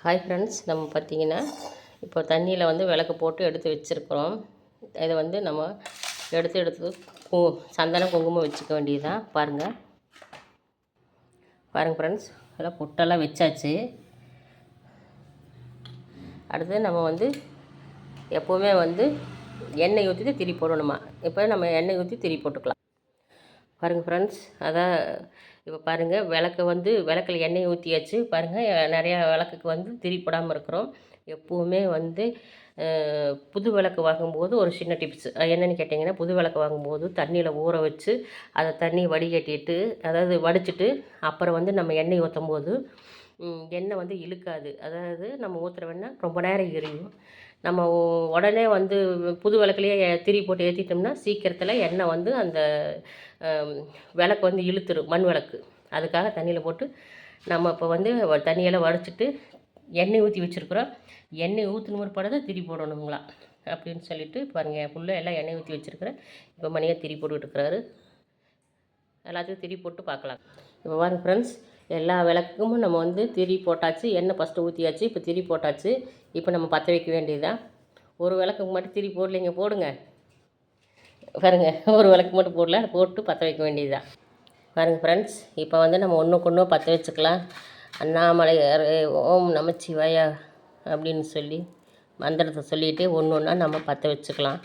Hi friends, நம்ம பார்த்திங்கன்னா இப்போ தண்ணியில் வந்து விளக்கு போட்டு எடுத்து வச்சுருக்குறோம். இதை வந்து நம்ம எடுத்து சந்தனம் குங்குமம் வச்சுக்க வேண்டியதுதான். பாருங்கள் ஃப்ரெண்ட்ஸ், எல்லாம் பொட்டெல்லாம் வச்சாச்சு. அடுத்து நம்ம வந்து எப்போவுமே வந்து எண்ணெய் ஊற்றிட்டு திரி போடணுமா. இப்போ நம்ம எண்ணெய் ஊற்றி திரி போட்டுக்கலாம். பாருங்கள் ஃப்ரெண்ட்ஸ், அதான் இப்போ பாருங்கள் விளக்கில் எண்ணெய் ஊற்றியாச்சு. பாருங்கள், நிறையா விளக்குக்கு வந்து திரி போடாமல் இருக்கிறோம். எப்போவுமே வந்து புது விளக்கு வாங்கும்போது ஒரு சின்ன டிப்ஸ் என்னென்னு கேட்டிங்கன்னா, புது விளக்கு வாங்கும்போது தண்ணியில் ஊற வச்சு அதை தண்ணி வடிகட்டிட்டு, அதாவது வடிச்சிட்டு அப்புறம் வந்து நம்ம எண்ணெய் ஊற்றும் போது எண்ணெய் வந்து இழுக்காது. அதாவது நம்ம ஊற்றுற எண்ணெய் ரொம்ப நேரம் எரியும். நம்ம உடனே வந்து புது விளக்குலேயே திரி போட்டு ஏற்றிட்டோம்னா சீக்கிரத்தில் எண்ணெய் வந்து அந்த விளக்கு வந்து இழுத்துரும், மண் விளக்கு. அதுக்காக தண்ணியில் போட்டு நம்ம இப்போ வந்து தண்ணியெல்லாம் வடிச்சிட்டு எண்ணெய் ஊற்றி வச்சுருக்குறோம். எண்ணெய் ஊற்றின முற்பாடு தான் திரி போடணுங்களா அப்படின்னு சொல்லிட்டு பாருங்கள், ஃபுல்லாக எல்லாம் எண்ணெய் ஊற்றி வச்சுருக்கிறேன். இப்போ மணியாக திரி போட்டுக்கிட்டு இருக்கிறாரு. எல்லாத்தையும் திரி போட்டு பார்க்கலாம். இப்போ பாருங்கள் ஃப்ரெண்ட்ஸ், எல்லா விளக்குக்கும் நம்ம வந்து திரி போட்டாச்சு. எண்ணெய் ஃபஸ்ட்டு ஊற்றியாச்சு, இப்போ திரி போட்டாச்சு. இப்போ நம்ம பற்ற வைக்க வேண்டியதுதான். ஒரு விளக்குக்கு மட்டும் திரி போடலைங்க, போடுங்க. பாருங்கள், ஒரு விளக்கு மட்டும் போட்டு பற்ற வைக்க வேண்டியதுதான். பாருங்கள் ஃப்ரெண்ட்ஸ், இப்போ வந்து நம்ம ஒன்றுக்கு ஒன்று பற்ற வச்சுக்கலாம். அண்ணாமலை ஓம் நமச்சிவாயா அப்படின்னு சொல்லி மந்திரத்தை சொல்லிவிட்டு ஒன்று ஒன்றா நம்ம பற்ற வச்சுக்கலாம்.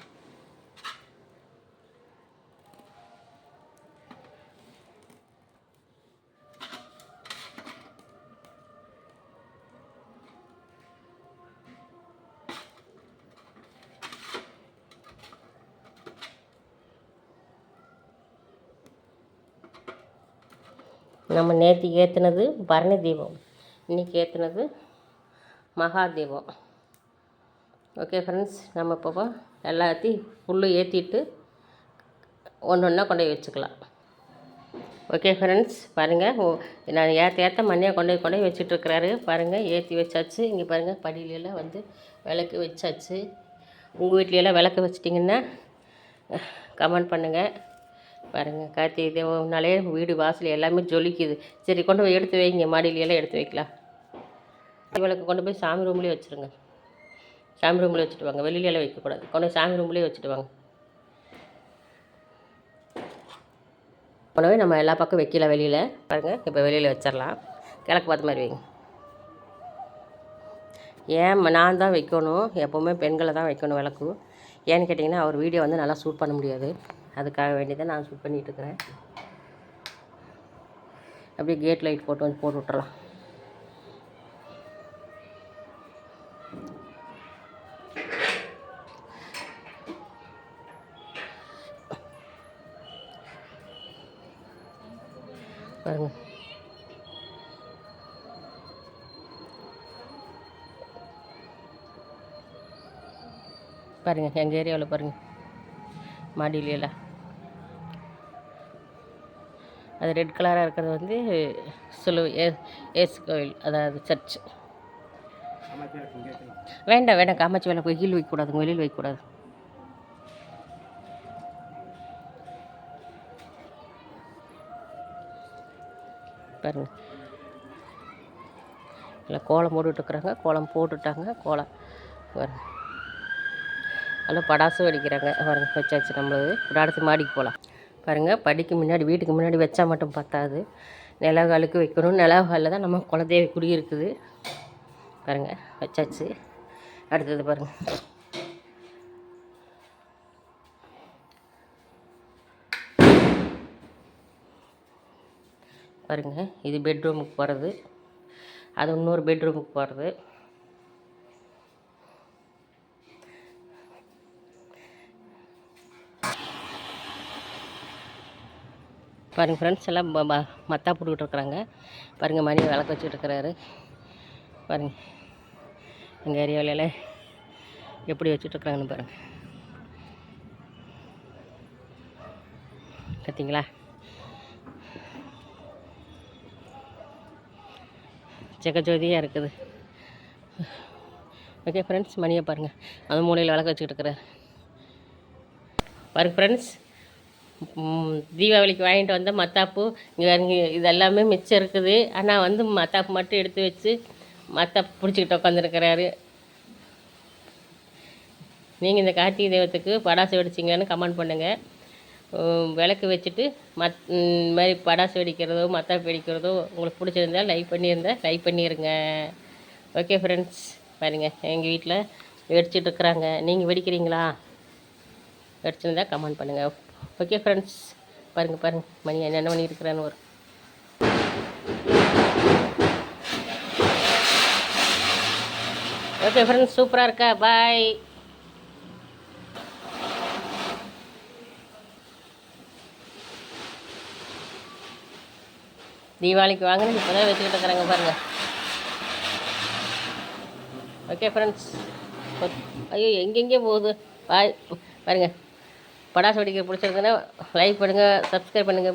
நம்ம நேற்றுக்கு ஏற்றுனது பரணி தீபம், இன்றைக்கி ஏற்றுனது மகா தீபம். ஓகே ஃப்ரெண்ட்ஸ், நம்ம இப்போ எல்லாத்தையும் ஃபுல்லு ஏற்றிட்டு ஒன்று ஒன்றா கொண்டு போய் வச்சுக்கலாம். ஓகே ஃப்ரெண்ட்ஸ், பாருங்கள், நான் ஏற்ற மண்ணியாக கொண்டு போய் வச்சிட்ருக்கிறாரு. பாருங்கள், ஏற்றி வச்சாச்சு. இங்கே பாருங்கள், படியிலெல்லாம் வந்து விளக்கு வச்சாச்சு. உங்கள் வீட்லையெல்லாம் விளக்கு வச்சிட்டிங்கன்னா கமெண்ட் பண்ணுங்கள். பாருங்கள், கார்த்திகை தீபம்னாலே வீடு வாசல் எல்லாமே ஜொலிக்குது. சரி, கொண்டு போய் எடுத்து வைங்க, மாடியிலையெல்லாம் எடுத்து வைக்கலாம். விளக்கு கொண்டு போய் சாமி ரூம்லேயே வச்சுருங்க. சாமி ரூம்லேயே வச்சுட்டு வாங்க, வெளியிலெல்லாம் வைக்கக்கூடாது. கொண்டு போய் சாமி ரூம்லேயே வச்சுட்டு வாங்க. கொண்டு போய் நம்ம எல்லா பக்கம் வைக்கல வெளியில். பாருங்கள், இப்போ வெளியில் வச்சிடலாம். கிழக்கு பார்த்த மாதிரி வைங்க. நான் தான் வைக்கணும், எப்போவுமே பெண்களை தான் வைக்கணும் விளக்கு. ஏன்னு கேட்டிங்கன்னா, அவர் வீடியோ வந்து நல்லா ஷூட் பண்ண முடியாது. அதுக்காக வேண்டியதான் நான் ஷூட் பண்ணிகிட்ருக்கிறேன். அப்படியே கேட் லைட் போட்டு விட்டுறலாம். பாருங்கள், பாருங்கள், எங்கள் ஏரியாவில் பாருங்கள், மாடியிலாம் அது ரெட் கலராக இருக்கிறது வந்து ஏசு கோவில், அதாவது சர்ச். வேண்டாம், காமாட்சி வேலை போய் கீழ் வைக்கக்கூடாதுங்க, வெளியில் வைக்கக்கூடாது. பாருங்கள், இல்லை கோலம் போட்டுட்ருக்குறாங்க. கோலம் போட்டுட்டாங்க. கோலம் பாருங்க, எல்லாம் படாசும் வெடிக்கிறாங்க. பாருங்கள், வச்சாச்சு. நம்மளது இப்படி அடுத்து மாடிக்கு போகலாம். பாருங்கள், படிக்கு முன்னாடி, வீட்டுக்கு முன்னாடி வச்சா மட்டும் பத்தாது, நிலகாலுக்கு வைக்கணும். நிலகாலில் தான் நம்ம குலதெய்வ குடி இருக்குது. பாருங்கள், வச்சாச்சு. அடுத்தது பாருங்கள், பாருங்கள், இது பெட்ரூமுக்கு போகிறது, அது இன்னொரு பெட்ரூமுக்கு போகிறது. பாருங்கள் ஃப்ரெண்ட்ஸ், எல்லாம் மத்தா போட்டுக்கிட்டு இருக்கிறாங்க. பாருங்கள், மணியை விளக்கு வச்சுட்டு இருக்கிறாரு. பாருங்கள், எங்கள் ஏரியாவில எப்படி வச்சுட்ருக்குறாங்கன்னு பாருங்கள். பார்த்தீங்களா? ஜெகஜோதியாக இருக்குது. ஓகே ஃப்ரெண்ட்ஸ், மணியை பாருங்கள், அந்த மூலையில் விளக்கு வச்சுக்கிட்டு இருக்கிறாரு. பாருங்கள் ஃப்ரெண்ட்ஸ், தீபாவளிக்கு வாங்கிட்டு வந்த மத்தாப்பு இங்கே இதெல்லாமே மிச்சம் இருக்குது. ஆனால் வந்து மத்தாப்பு மட்டும் எடுத்து வச்சு மற்ற பிடிச்சிக்கிட்டு உட்காந்துருக்கிறாரு. நீங்கள் இந்த கார்த்திகை தெய்வத்துக்கு படாசு வெடிச்சிங்களான்னு கமெண்ட் பண்ணுங்கள். விளக்கு வச்சுட்டு இந்த மாதிரி படாசு வெடிக்கிறதோ மத்தாப்பு வெடிக்கிறதோ உங்களுக்கு பிடிச்சிருந்தால் லைக் பண்ணிடுங்க. ஓகே ஃப்ரெண்ட்ஸ், பாருங்கள் எங்கள் வீட்டில் வெடிச்சிட்டு இருக்கிறாங்க. நீங்கள் வெடிக்கிறீங்களா? வெடிச்சிருந்தா கமெண்ட் பண்ணுங்கள். ஓகே ஃப்ரெண்ட்ஸ், பாருங்கள் மணி என்ன பண்ணியிருக்கிறான்னு ஒரு ஓகே ஃப்ரெண்ட்ஸ், சூப்பராக இருக்கா? பாய். தீபாவளிக்கு வாங்கினது இப்போ தான் வச்சுக்கிட்டு இருக்கிறாங்க பாருங்கள். ஓகே ஃப்ரெண்ட்ஸ், ஐயோ எங்கெங்கே போகுது பாய். பாருங்கள், படாசு வெடிக்க பிடிச்சிருக்குன்னா லைக் பண்ணுங்கள், சப்ஸ்கிரைப் பண்ணுங்கள். பாய்.